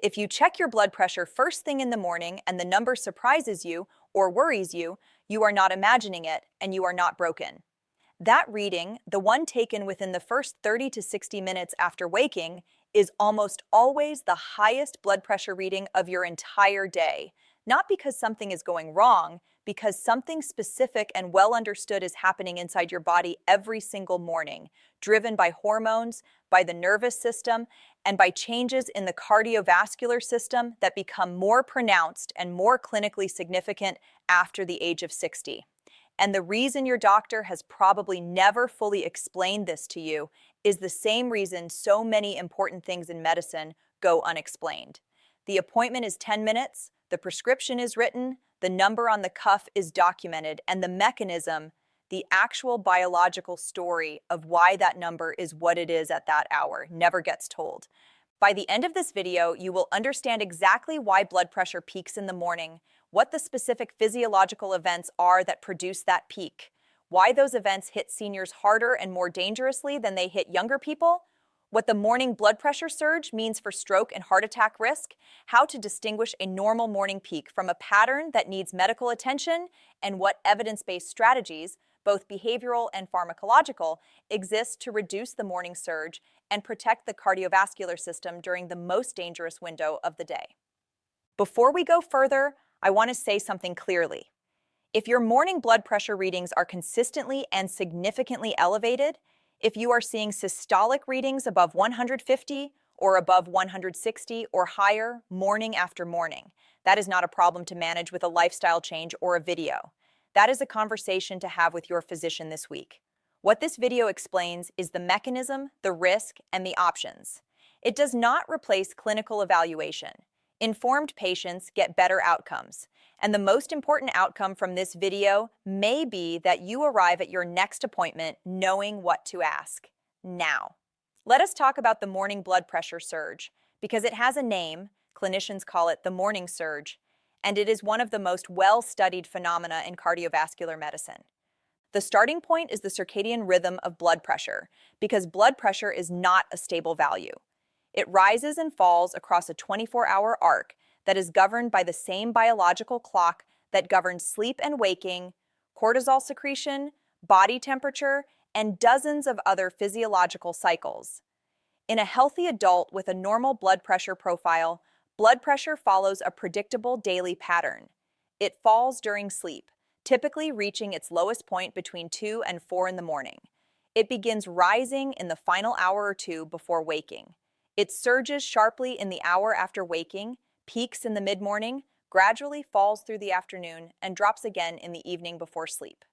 If you check your blood pressure first thing in the morning and the number surprises you or worries you, you are not imagining it and you are not broken. That reading, the one taken within the first 30 to 60 minutes after waking, is almost always the highest blood pressure reading of your entire day. Not because something is going wrong, because something specific and well understood is happening inside your body every single morning, driven by hormones, by the nervous system, and by changes in the cardiovascular system that become more pronounced and more clinically significant after the age of 60. And the reason your doctor has probably never fully explained this to you is the same reason so many important things in medicine go unexplained. The appointment is 10 minutes, the prescription is written, the number on the cuff is documented, and the mechanism, the actual biological story of why that number is what it is at that hour, never gets told. By the end of this video, you will understand exactly why blood pressure peaks in the morning, what the specific physiological events are that produce that peak, why those events hit seniors harder and more dangerously than they hit younger people, what the morning blood pressure surge means for stroke and heart attack risk, how to distinguish a normal morning peak from a pattern that needs medical attention, and what evidence-based strategies, both behavioral and pharmacological, exist to reduce the morning surge and protect the cardiovascular system during the most dangerous window of the day. Before we go further, I want to say something clearly. If your morning blood pressure readings are consistently and significantly elevated, if you are seeing systolic readings above 150 or above 160 or higher morning after morning, that is not a problem to manage with a lifestyle change or a video. That is a conversation to have with your physician this week. What this video explains is the mechanism, the risk, and the options. It does not replace clinical evaluation. Informed patients get better outcomes. And the most important outcome from this video may be that you arrive at your next appointment knowing what to ask. Now, let us talk about the morning blood pressure surge, because it has a name, clinicians call it the morning surge, and it is one of the most well-studied phenomena in cardiovascular medicine. The starting point is the circadian rhythm of blood pressure, because blood pressure is not a stable value. It rises and falls across a 24-hour arc that is governed by the same biological clock that governs sleep and waking, cortisol secretion, body temperature, and dozens of other physiological cycles. In a healthy adult with a normal blood pressure profile, blood pressure follows a predictable daily pattern. It falls during sleep, typically reaching its lowest point between 2 and 4 in the morning. It begins rising in the final hour or two before waking. It surges sharply in the hour after waking, peaks in the mid-morning, gradually falls through the afternoon, and drops again in the evening before sleep.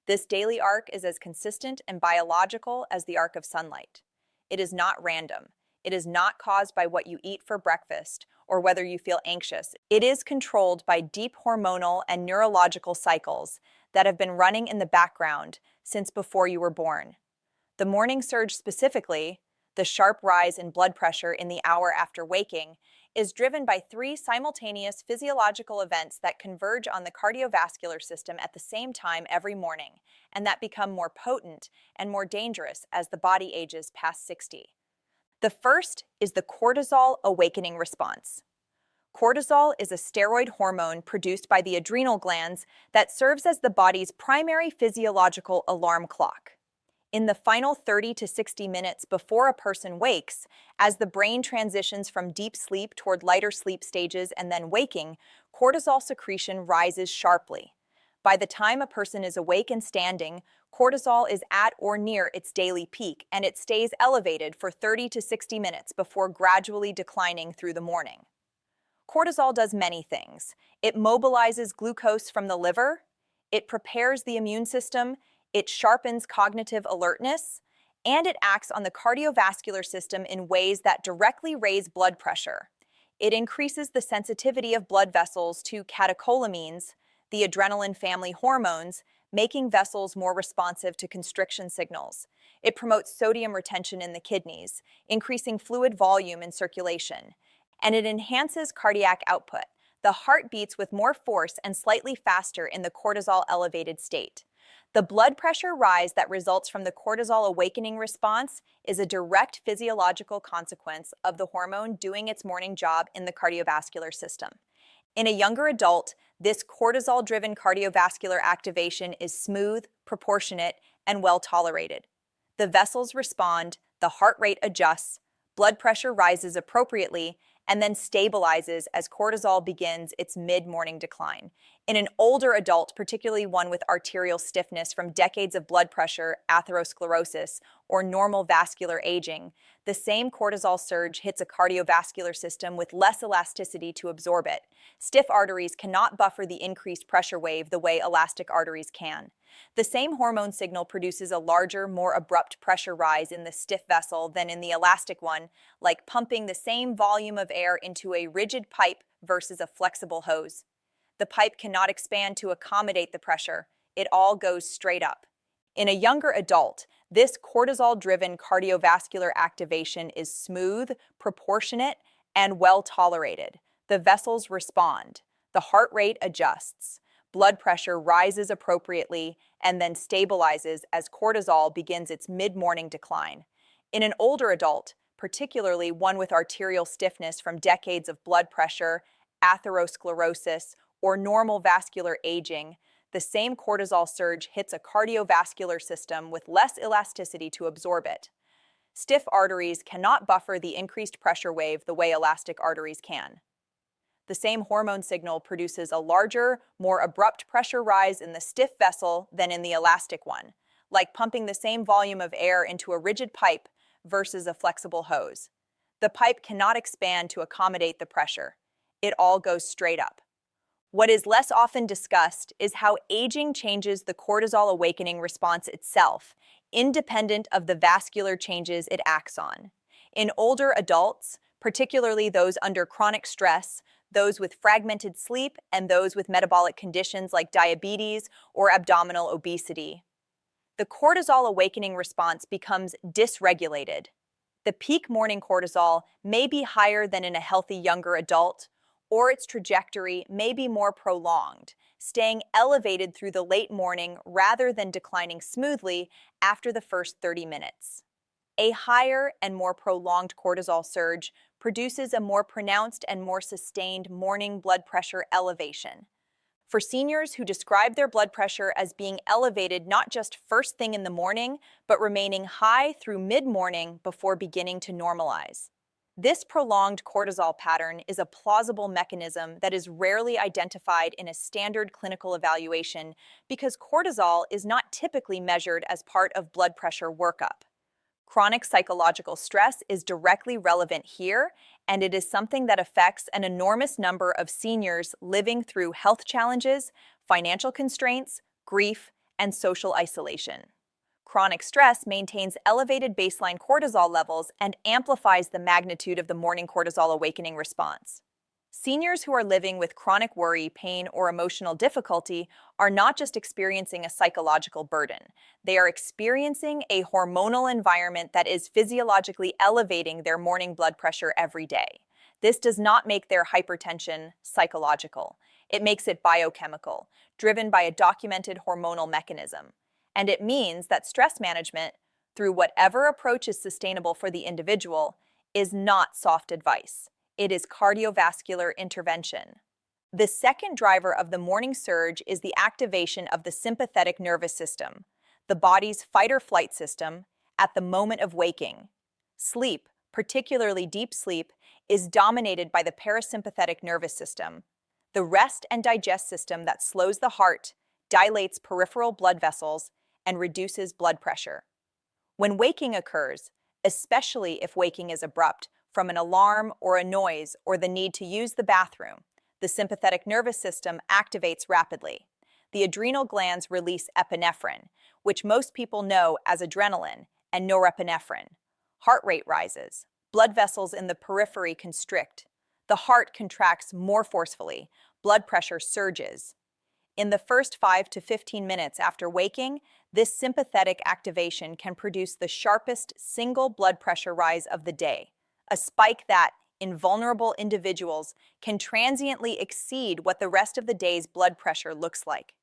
This daily arc is as consistent and biological as the arc of sunlight. It is not random. It is not caused by what you eat for breakfast or whether you feel anxious. It is controlled by deep hormonal and neurological cycles that have been running in the background since before you were born. The morning surge specifically, the sharp rise in blood pressure in the hour after waking, is driven by 3 simultaneous physiological events that converge on the cardiovascular system at the same time every morning, and that become more potent and more dangerous as the body ages past 60. The first is the cortisol awakening response. Cortisol is a steroid hormone produced by the adrenal glands that serves as the body's primary physiological alarm clock. In the final 30 to 60 minutes before a person wakes, as the brain transitions from deep sleep toward lighter sleep stages and then waking, cortisol secretion rises sharply. By the time a person is awake and standing, cortisol is at or near its daily peak, and it stays elevated for 30 to 60 minutes before gradually declining through the morning. Cortisol does many things. It mobilizes glucose from the liver, it prepares the immune system, it sharpens cognitive alertness, and it acts on the cardiovascular system in ways that directly raise blood pressure. It increases the sensitivity of blood vessels to catecholamines, the adrenaline family hormones, making vessels more responsive to constriction signals. It promotes sodium retention in the kidneys, increasing fluid volume in circulation. And it enhances cardiac output. The heart beats with more force and slightly faster in the cortisol-elevated state. The blood pressure rise that results from the cortisol awakening response is a direct physiological consequence of the hormone doing its morning job in the cardiovascular system. In a younger adult, this cortisol-driven cardiovascular activation is smooth, proportionate, and well tolerated. The vessels respond, the heart rate adjusts, blood pressure rises appropriately, and then stabilizes as cortisol begins its mid-morning decline. In an older adult, particularly one with arterial stiffness from decades of blood pressure, atherosclerosis, or normal vascular aging, the same cortisol surge hits a cardiovascular system with less elasticity to absorb it. Stiff arteries cannot buffer the increased pressure wave the way elastic arteries can. The same hormone signal produces a larger, more abrupt pressure rise in the stiff vessel than in the elastic one, like pumping the same volume of air into a rigid pipe versus a flexible hose. The pipe cannot expand to accommodate the pressure. It all goes straight up. In a younger adult, this cortisol-driven cardiovascular activation is smooth, proportionate, and well tolerated. The vessels respond. The heart rate adjusts. Blood pressure rises appropriately and then stabilizes as cortisol begins its mid-morning decline. In an older adult, particularly one with arterial stiffness from decades of blood pressure, atherosclerosis, or normal vascular aging, the same cortisol surge hits a cardiovascular system with less elasticity to absorb it. Stiff arteries cannot buffer the increased pressure wave the way elastic arteries can. The same hormone signal produces a larger, more abrupt pressure rise in the stiff vessel than in the elastic one, like pumping the same volume of air into a rigid pipe versus a flexible hose. The pipe cannot expand to accommodate the pressure. It all goes straight up. What is less often discussed is how aging changes the cortisol awakening response itself, independent of the vascular changes it acts on. In older adults, particularly those under chronic stress, those with fragmented sleep, and those with metabolic conditions like diabetes or abdominal obesity, the cortisol awakening response becomes dysregulated. The peak morning cortisol may be higher than in a healthy younger adult, or its trajectory may be more prolonged, staying elevated through the late morning rather than declining smoothly after the first 30 minutes. A higher and more prolonged cortisol surge produces a more pronounced and more sustained morning blood pressure elevation. For seniors who describe their blood pressure as being elevated not just first thing in the morning, but remaining high through mid-morning before beginning to normalize. This prolonged cortisol pattern is a plausible mechanism that is rarely identified in a standard clinical evaluation because cortisol is not typically measured as part of blood pressure workup. Chronic psychological stress is directly relevant here, and it is something that affects an enormous number of seniors living through health challenges, financial constraints, grief, and social isolation. Chronic stress maintains elevated baseline cortisol levels and amplifies the magnitude of the morning cortisol awakening response. Seniors who are living with chronic worry, pain, or emotional difficulty are not just experiencing a psychological burden. They are experiencing a hormonal environment that is physiologically elevating their morning blood pressure every day. This does not make their hypertension psychological. It makes it biochemical, driven by a documented hormonal mechanism. And it means that stress management, through whatever approach is sustainable for the individual, is not soft advice. It is cardiovascular intervention. The second driver of the morning surge is the activation of the sympathetic nervous system, the body's fight-or-flight system, at the moment of waking. Sleep, particularly deep sleep, is dominated by the parasympathetic nervous system, the rest and digest system that slows the heart, dilates peripheral blood vessels, and reduces blood pressure. When waking occurs, especially if waking is abrupt, from an alarm or a noise or the need to use the bathroom, the sympathetic nervous system activates rapidly. The adrenal glands release epinephrine, which most people know as adrenaline, and norepinephrine. Heart rate rises. Blood vessels in the periphery constrict. The heart contracts more forcefully. Blood pressure surges. In the first 5 to 15 minutes after waking, this sympathetic activation can produce the sharpest single blood pressure rise of the day, a spike that, in vulnerable individuals, can transiently exceed what the rest of the day's blood pressure looks like.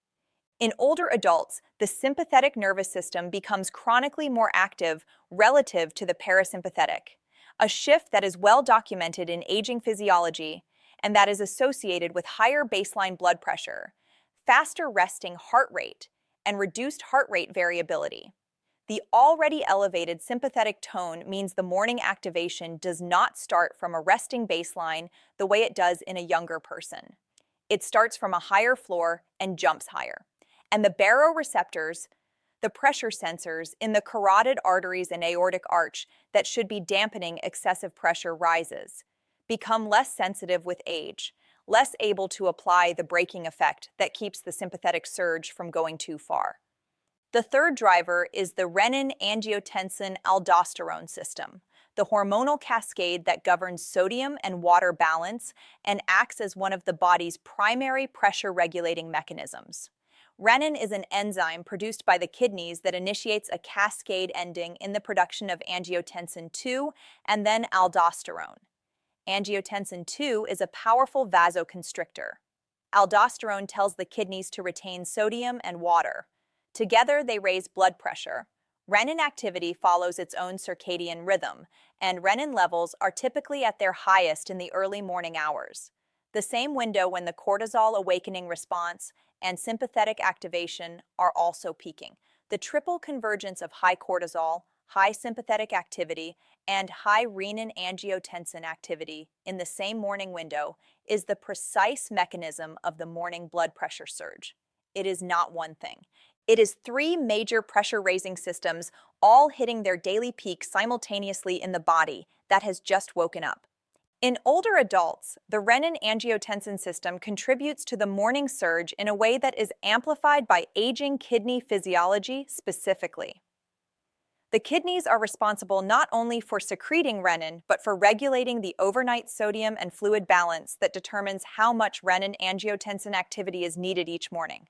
In older adults, the sympathetic nervous system becomes chronically more active relative to the parasympathetic, a shift that is well documented in aging physiology and that is associated with higher baseline blood pressure, faster resting heart rate, and reduced heart rate variability. The already elevated sympathetic tone means the morning activation does not start from a resting baseline the way it does in a younger person. It starts from a higher floor and jumps higher. And the baroreceptors, the pressure sensors in the carotid arteries and aortic arch that should be dampening excessive pressure rises, become less sensitive with age, less able to apply the braking effect that keeps the sympathetic surge from going too far. The third driver is the renin-angiotensin-aldosterone system, the hormonal cascade that governs sodium and water balance and acts as one of the body's primary pressure-regulating mechanisms. Renin is an enzyme produced by the kidneys that initiates a cascade ending in the production of angiotensin II and then aldosterone. Angiotensin II is a powerful vasoconstrictor. Aldosterone tells the kidneys to retain sodium and water. Together, they raise blood pressure. Renin activity follows its own circadian rhythm, and renin levels are typically at their highest in the early morning hours, the same window when the cortisol awakening response and sympathetic activation are also peaking. The triple convergence of high cortisol, high sympathetic activity, and high renin-angiotensin activity in the same morning window is the precise mechanism of the morning blood pressure surge. It is not one thing. It is three major pressure-raising systems all hitting their daily peak simultaneously in the body that has just woken up. In older adults, the renin-angiotensin system contributes to the morning surge in a way that is amplified by aging kidney physiology specifically. The kidneys are responsible not only for secreting renin, but for regulating the overnight sodium and fluid balance that determines how much renin-angiotensin activity is needed each morning.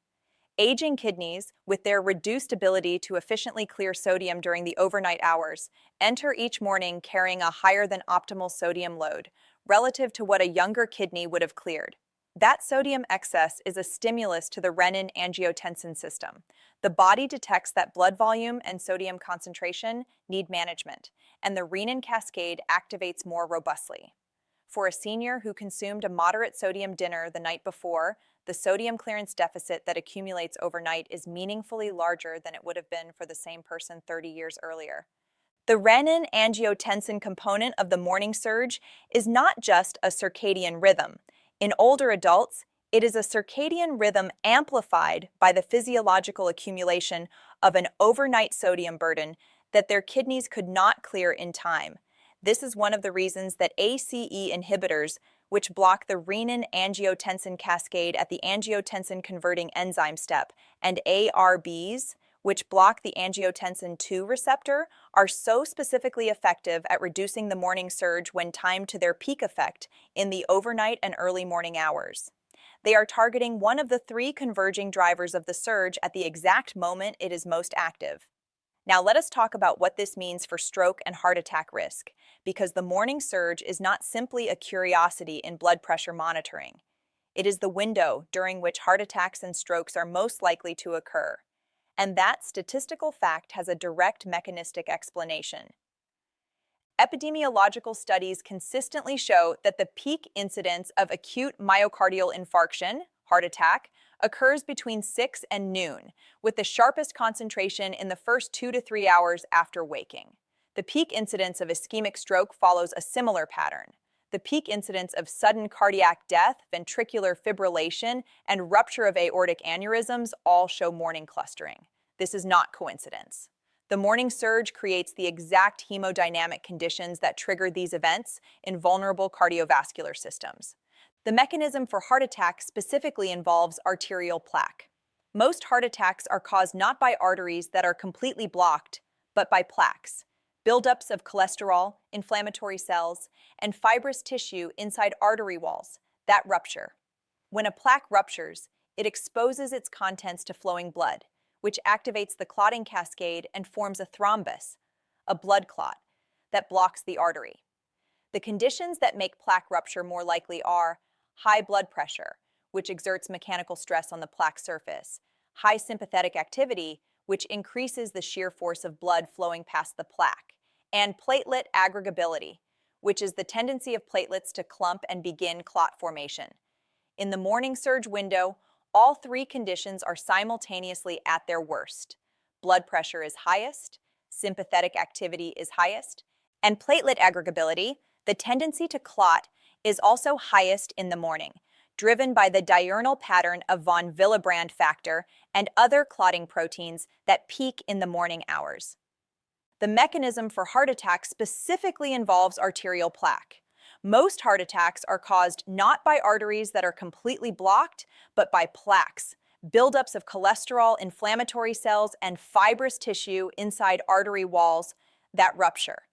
Aging kidneys, with their reduced ability to efficiently clear sodium during the overnight hours, enter each morning carrying a higher than optimal sodium load, relative to what a younger kidney would have cleared. That sodium excess is a stimulus to the renin-angiotensin system. The body detects that blood volume and sodium concentration need management, and the renin cascade activates more robustly. For a senior who consumed a moderate sodium dinner the night before, the sodium clearance deficit that accumulates overnight is meaningfully larger than it would have been for the same person 30 years earlier. The renin-angiotensin component of the morning surge is not just a circadian rhythm. In older adults, it is a circadian rhythm amplified by the physiological accumulation of an overnight sodium burden that their kidneys could not clear in time. This is one of the reasons that ACE inhibitors, which block the renin-angiotensin cascade at the angiotensin-converting enzyme step, and ARBs, which block the angiotensin II receptor, are so specifically effective at reducing the morning surge when timed to their peak effect in the overnight and early morning hours. They are targeting one of the three converging drivers of the surge at the exact moment it is most active. Now let us talk about what this means for stroke and heart attack risk, because the morning surge is not simply a curiosity in blood pressure monitoring. It is the window during which heart attacks and strokes are most likely to occur. And that statistical fact has a direct mechanistic explanation. Epidemiological studies consistently show that the peak incidence of acute myocardial infarction, heart attack, occurs between 6 and noon, with the sharpest concentration in the first 2 to 3 hours after waking. The peak incidence of ischemic stroke follows a similar pattern. The peak incidence of sudden cardiac death, ventricular fibrillation, and rupture of aortic aneurysms all show morning clustering. This is not coincidence. The morning surge creates the exact hemodynamic conditions that trigger these events in vulnerable cardiovascular systems. The mechanism for heart attack specifically involves arterial plaque. Most heart attacks are caused not by arteries that are completely blocked, but by plaques, buildups of cholesterol, inflammatory cells, and fibrous tissue inside artery walls that rupture. When a plaque ruptures, it exposes its contents to flowing blood, which activates the clotting cascade and forms a thrombus, a blood clot, that blocks the artery. The conditions that make plaque rupture more likely are high blood pressure, which exerts mechanical stress on the plaque surface, high sympathetic activity, which increases the shear force of blood flowing past the plaque, and platelet aggregability, which is the tendency of platelets to clump and begin clot formation. In the morning surge window, all three conditions are simultaneously at their worst. Blood pressure is highest, sympathetic activity is highest, and platelet aggregability, the tendency to clot, is also highest in the morning, driven by the diurnal pattern of von Willebrand factor and other clotting proteins that peak in the morning hours. The mechanism for heart attack specifically involves arterial plaque. Most heart attacks are caused not by arteries that are completely blocked, but by plaques, buildups of cholesterol, inflammatory cells, and fibrous tissue inside artery walls that rupture.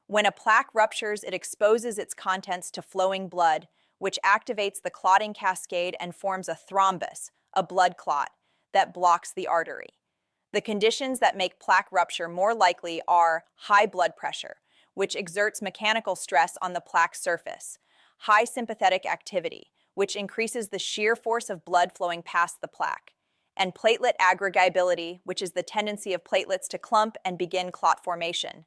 When a plaque ruptures, it exposes its contents to flowing blood, which activates the clotting cascade and forms a thrombus, a blood clot, that blocks the artery. The conditions that make plaque rupture more likely are high blood pressure, which exerts mechanical stress on the plaque surface, high sympathetic activity, which increases the shear force of blood flowing past the plaque, and platelet aggregability, which is the tendency of platelets to clump and begin clot formation.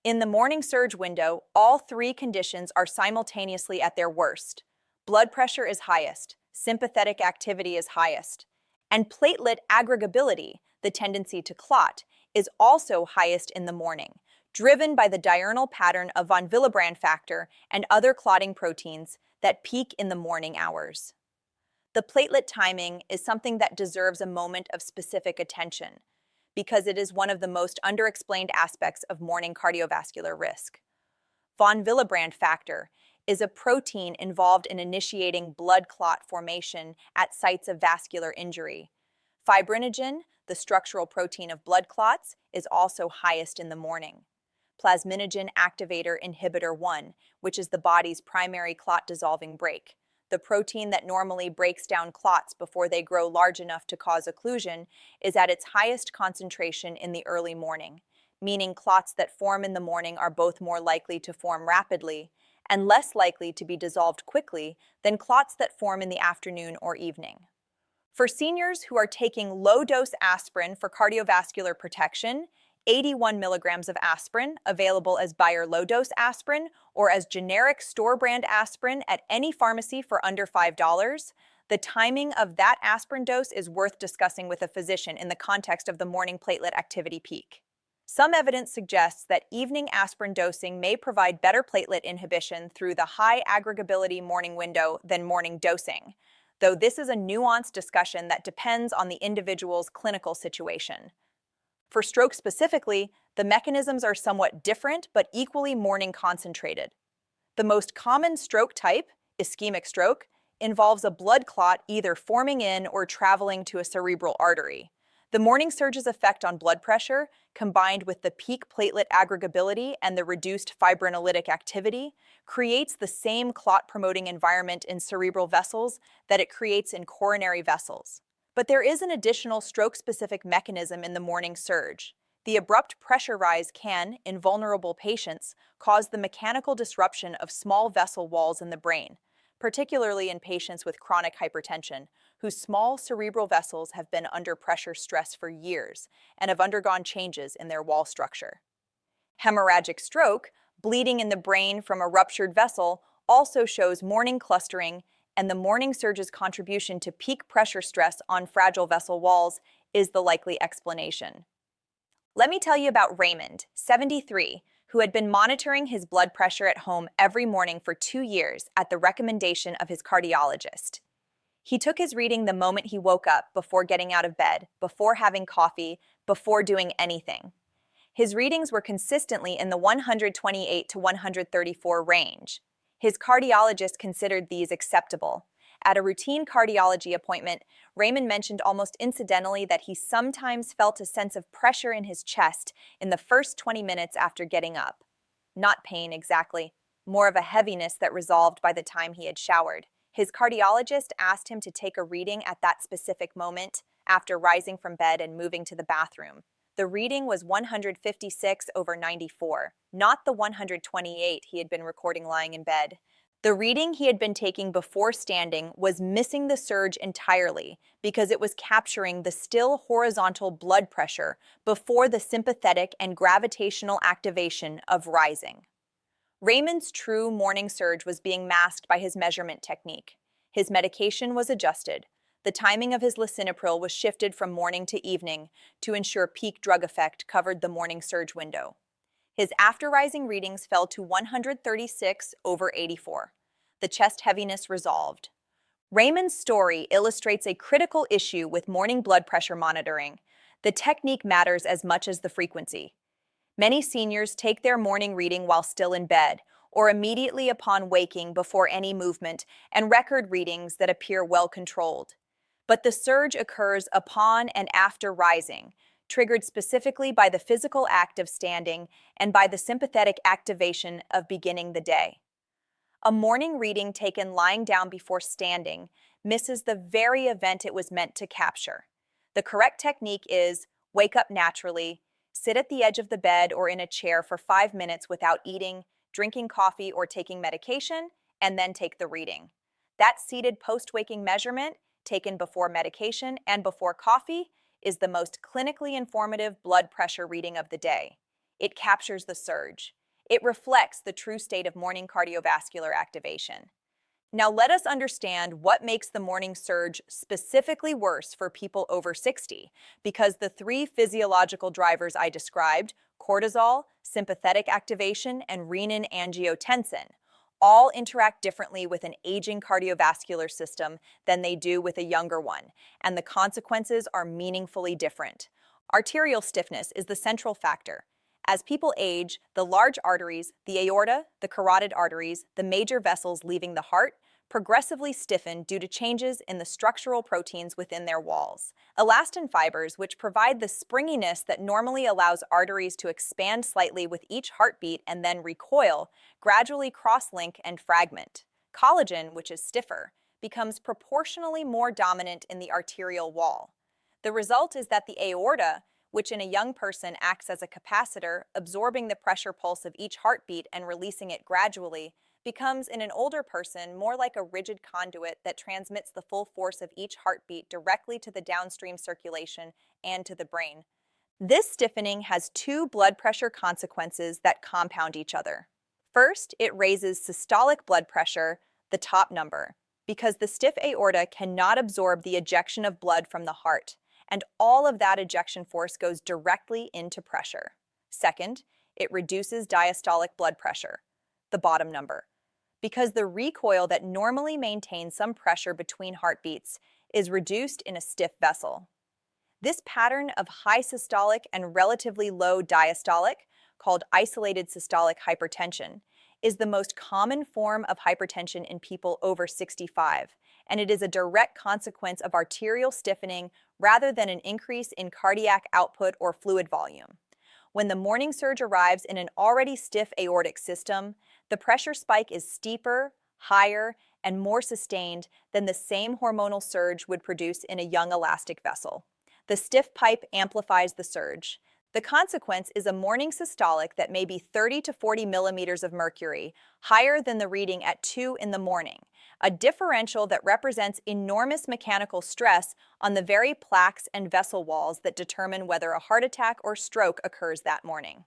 In the morning surge window, all three conditions are simultaneously at their worst. Blood pressure is highest, sympathetic activity is highest, and platelet aggregability, the tendency to clot, is also highest in the morning, driven by the diurnal pattern of von Willebrand factor and other clotting proteins that peak in the morning hours. The platelet timing is something that deserves a moment of specific attention, because it is one of the most underexplained aspects of morning cardiovascular risk. Von Willebrand factor is a protein involved in initiating blood clot formation at sites of vascular injury. Fibrinogen, the structural protein of blood clots, is also highest in the morning. Plasminogen activator inhibitor 1, which is the body's primary clot-dissolving brake, the protein that normally breaks down clots before they grow large enough to cause occlusion, is at its highest concentration in the early morning, meaning clots that form in the morning are both more likely to form rapidly and less likely to be dissolved quickly than clots that form in the afternoon or evening. For seniors who are taking low-dose aspirin for cardiovascular protection, 81 milligrams of aspirin, available as Bayer low-dose aspirin or as generic store-brand aspirin at any pharmacy for under $5, the timing of that aspirin dose is worth discussing with a physician in the context of the morning platelet activity peak. Some evidence suggests that evening aspirin dosing may provide better platelet inhibition through the high aggregability morning window than morning dosing, though this is a nuanced discussion that depends on the individual's clinical situation. For stroke specifically, the mechanisms are somewhat different but equally morning concentrated. The most common stroke type, ischemic stroke, involves a blood clot either forming in or traveling to a cerebral artery. The morning surge's effect on blood pressure, combined with the peak platelet aggregability and the reduced fibrinolytic activity, creates the same clot-promoting environment in cerebral vessels that it creates in coronary vessels. But there is an additional stroke-specific mechanism in the morning surge. The abrupt pressure rise can, in vulnerable patients, cause the mechanical disruption of small vessel walls in the brain, particularly in patients with chronic hypertension, whose small cerebral vessels have been under pressure stress for years and have undergone changes in their wall structure. Hemorrhagic stroke, bleeding in the brain from a ruptured vessel, also shows morning clustering, and the morning surge's contribution to peak pressure stress on fragile vessel walls is the likely explanation. Let me tell you about Raymond, 73, who had been monitoring his blood pressure at home every morning for 2 years at the recommendation of his cardiologist. He took his reading the moment he woke up, before getting out of bed, before having coffee, before doing anything. His readings were consistently in the 128 to 134 range. His cardiologist considered these acceptable. At a routine cardiology appointment, Raymond mentioned almost incidentally that he sometimes felt a sense of pressure in his chest in the first 20 minutes after getting up. Not pain exactly, more of a heaviness that resolved by the time he had showered. His cardiologist asked him to take a reading at that specific moment after rising from bed and moving to the bathroom. The reading was 156/94, not the 128 he had been recording lying in bed. The reading he had been taking before standing was missing the surge entirely because it was capturing the still horizontal blood pressure before the sympathetic and gravitational activation of rising. Raymond's true morning surge was being masked by his measurement technique. His medication was adjusted. The timing of his lisinopril was shifted from morning to evening to ensure peak drug effect covered the morning surge window. His after-rising readings fell to 136/84. The chest heaviness resolved. Raymond's story illustrates a critical issue with morning blood pressure monitoring. The technique matters as much as the frequency. Many seniors take their morning reading while still in bed, or immediately upon waking before any movement, and record readings that appear well controlled. But the surge occurs upon and after rising, triggered specifically by the physical act of standing and by the sympathetic activation of beginning the day. A morning reading taken lying down before standing misses the very event it was meant to capture. The correct technique is wake up naturally, sit at the edge of the bed or in a chair for 5 minutes without eating, drinking coffee, or taking medication, and then take the reading. That seated post-waking measurement, taken before medication and before coffee, is the most clinically informative blood pressure reading of the day. It captures the surge. It reflects the true state of morning cardiovascular activation. Now let us understand what makes the morning surge specifically worse for people over 60, because the three physiological drivers I described, cortisol, sympathetic activation, and renin-angiotensin, all interact differently with an aging cardiovascular system than they do with a younger one, and the consequences are meaningfully different. Arterial stiffness is the central factor. As people age, the large arteries, the aorta, the carotid arteries, the major vessels leaving the heart, progressively stiffen due to changes in the structural proteins within their walls. Elastin fibers, which provide the springiness that normally allows arteries to expand slightly with each heartbeat and then recoil, gradually cross-link and fragment. Collagen, which is stiffer, becomes proportionally more dominant in the arterial wall. The result is that the aorta, which in a young person acts as a capacitor, absorbing the pressure pulse of each heartbeat and releasing it gradually, becomes in an older person more like a rigid conduit that transmits the full force of each heartbeat directly to the downstream circulation and to the brain. This stiffening has two blood pressure consequences that compound each other. First, it raises systolic blood pressure, the top number, because the stiff aorta cannot absorb the ejection of blood from the heart, and all of that ejection force goes directly into pressure. Second, it reduces diastolic blood pressure, the bottom number, because the recoil that normally maintains some pressure between heartbeats is reduced in a stiff vessel. This pattern of high systolic and relatively low diastolic, called isolated systolic hypertension, is the most common form of hypertension in people over 65, and it is a direct consequence of arterial stiffening rather than an increase in cardiac output or fluid volume. When the morning surge arrives in an already stiff aortic system, the pressure spike is steeper, higher, and more sustained than the same hormonal surge would produce in a young elastic vessel. The stiff pipe amplifies the surge. The consequence is a morning systolic that may be 30 to 40 millimeters of mercury, higher than the reading at 2 in the morning, a differential that represents enormous mechanical stress on the very plaques and vessel walls that determine whether a heart attack or stroke occurs that morning.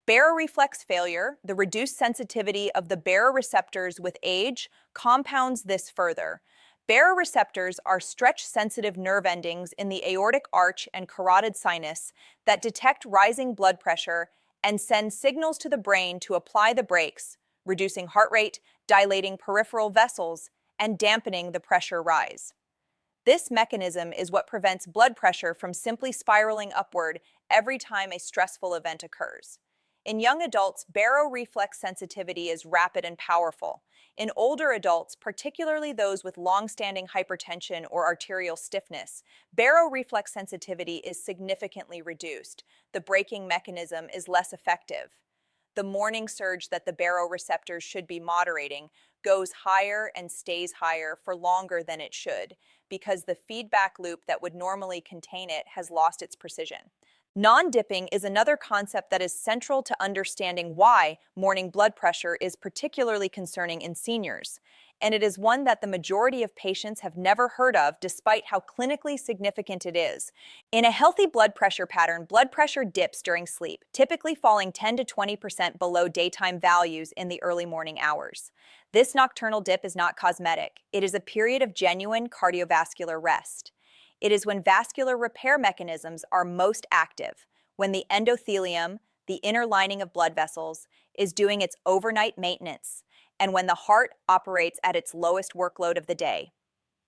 Baroreflex failure, the reduced sensitivity of the baroreceptors with age, compounds this further. Baroreceptors are stretch-sensitive nerve endings in the aortic arch and carotid sinus that detect rising blood pressure and send signals to the brain to apply the brakes, reducing heart rate, dilating peripheral vessels, and dampening the pressure rise. This mechanism is what prevents blood pressure from simply spiraling upward every time a stressful event occurs. In young adults, baroreflex sensitivity is rapid and powerful. In older adults, particularly those with long-standing hypertension or arterial stiffness, baroreflex sensitivity is significantly reduced. The braking mechanism is less effective. The morning surge that the baroreceptors should be moderating goes higher and stays higher for longer than it should, because the feedback loop that would normally contain it has lost its precision. Non-dipping is another concept that is central to understanding why morning blood pressure is particularly concerning in seniors, and it is one that the majority of patients have never heard of despite how clinically significant it is. In a healthy blood pressure pattern, blood pressure dips during sleep, typically falling 10 to 20% below daytime values in the early morning hours. This nocturnal dip is not cosmetic. It is a period of genuine cardiovascular rest. It is when vascular repair mechanisms are most active, when the endothelium, the inner lining of blood vessels, is doing its overnight maintenance, and when the heart operates at its lowest workload of the day.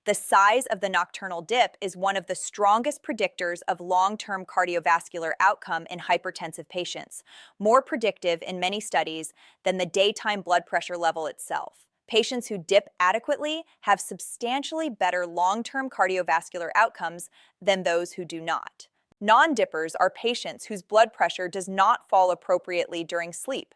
The size of the nocturnal dip is one of the strongest predictors of long-term cardiovascular outcome in hypertensive patients, more predictive in many studies than the daytime blood pressure level itself. Patients who dip adequately have substantially better long-term cardiovascular outcomes than those who do not. Non-dippers are patients whose blood pressure does not fall appropriately during sleep.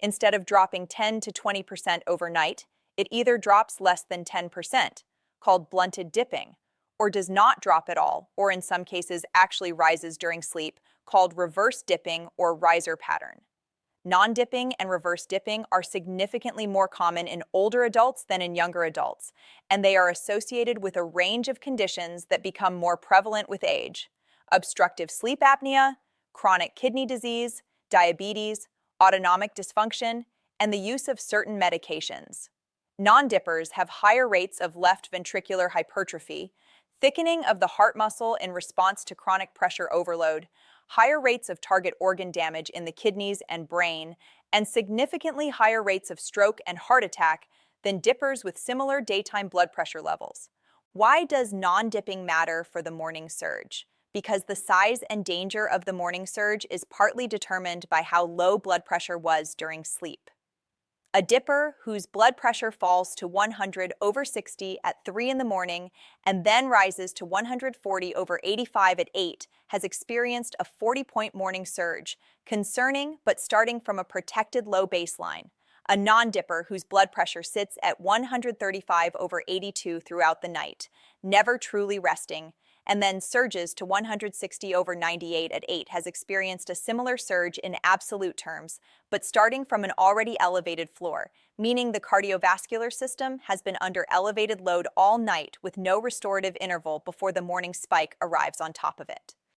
Instead of dropping 10 to 20% overnight, it either drops less than 10%, called blunted dipping, or does not drop at all, or in some cases actually rises during sleep, called reverse dipping or riser pattern. Non-dipping and reverse dipping are significantly more common in older adults than in younger adults, and they are associated with a range of conditions that become more prevalent with age: obstructive sleep apnea, chronic kidney disease, diabetes, autonomic dysfunction, and the use of certain medications. Non-dippers have higher rates of left ventricular hypertrophy, thickening of the heart muscle in response to chronic pressure overload, higher rates of target organ damage in the kidneys and brain, and significantly higher rates of stroke and heart attack than dippers with similar daytime blood pressure levels. Why does non-dipping matter for the morning surge? Because the size and danger of the morning surge is partly determined by how low blood pressure was during sleep. A dipper whose blood pressure falls to 100/60 at 3 in the morning and then rises to 140/85 at 8 has experienced a 40-point morning surge, concerning but starting from a protected low baseline. A non-dipper whose blood pressure sits at 135/82 throughout the night, never truly resting, and then surges to 160/98 at 8 has experienced a similar surge in absolute terms, but starting from an already elevated floor, meaning the cardiovascular system has been under elevated load all night with no restorative interval before the morning spike arrives on top of it.